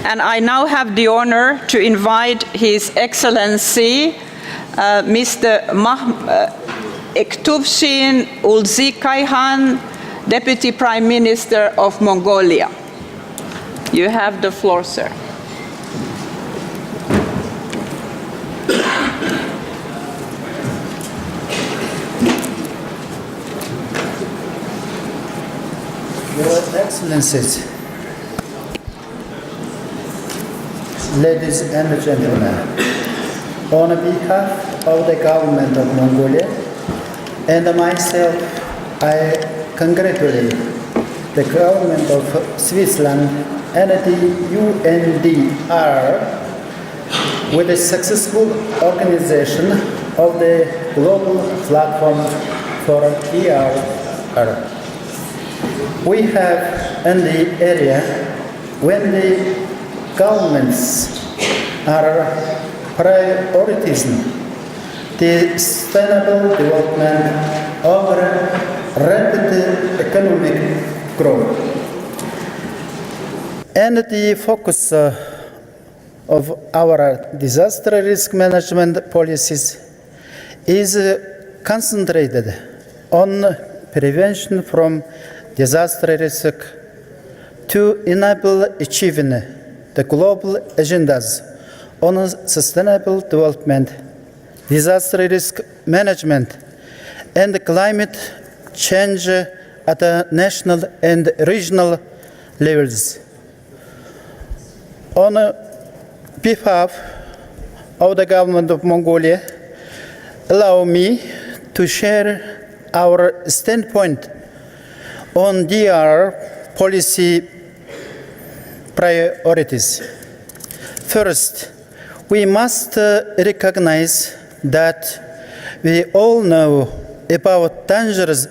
And I now have the honor to invite His Excellency, Mr. Enkhtuvshin Ulziisaikhan, Deputy Prime Minister of Mongolia. You have the floor, sir. Your Excellencies, ladies and gentlemen, on behalf of the government of Mongolia and myself, I congratulate the government of Switzerland and the UNDR with the successful organization of the global platform for DRR. We have in the area when the governments are prioritizing the sustainable development of rapid economic growth. And the focus of our disaster risk management policies is concentrated on prevention from disaster risk to enable achieving the global agendas on sustainable development, disaster risk management, and climate change at the national and regional levels. On behalf of the government of Mongolia, allow me to share our standpoint on DR policy priorities. First, we must recognize that we all know about dangers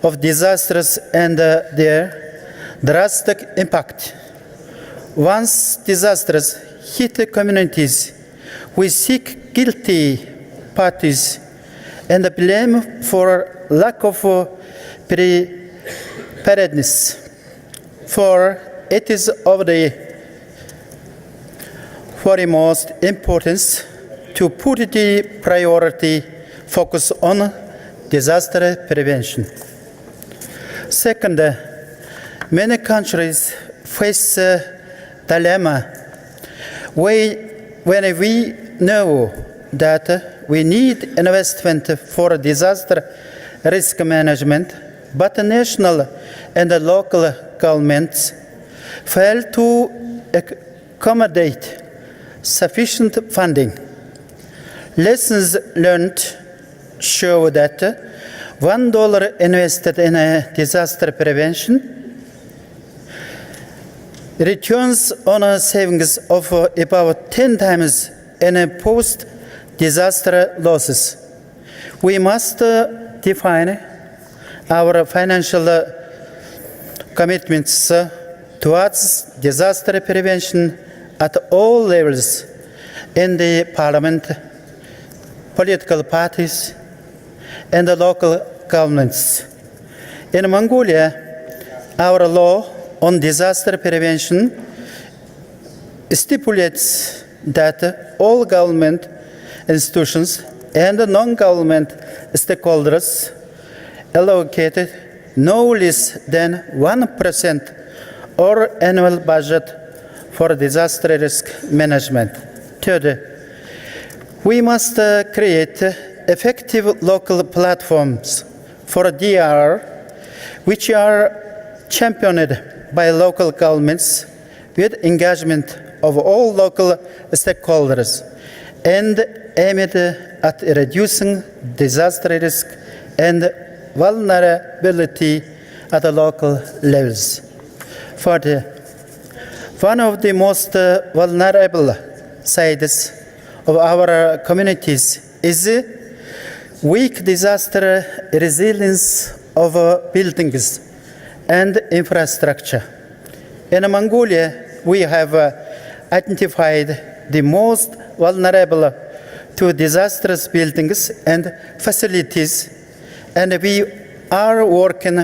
of disasters and their drastic impact. Once disasters hit communities, we seek guilty parties and blame for lack of preparedness. For it is of the foremost importance to put the priority focus on disaster prevention. Second, many countries face a dilemma when we know that we need investment for disaster risk management, but national and local governments fail to accommodate sufficient funding. Lessons learned show that $1 invested in disaster prevention returns on savings of about 10 times in post-disaster losses. We must define our financial commitments towards disaster prevention at all levels in the parliament, political parties, and the local governments. In Mongolia, our law on disaster prevention stipulates that all government institutions and non-government stakeholders allocated no less than 1% of annual budget for disaster risk management. Third, we must create effective local platforms for DR, which are championed by local governments with engagement of all local stakeholders and aimed at reducing disaster risk and vulnerability at the local levels. Fourth, one of the most vulnerable sides of our communities is weak disaster resilience of buildings and infrastructure. In Mongolia, we have identified the most vulnerable to disastrous buildings and facilities, and we are working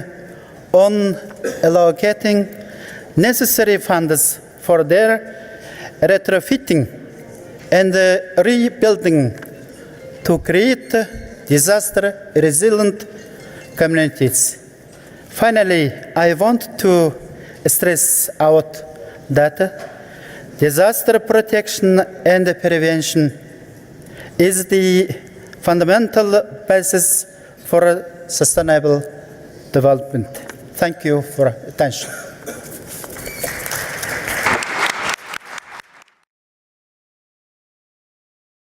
on allocating necessary funds for their retrofitting and rebuilding to create disaster-resilient communities. Finally, I want to stress out that disaster protection and prevention is the fundamental basis for sustainable development. Thank you for attention.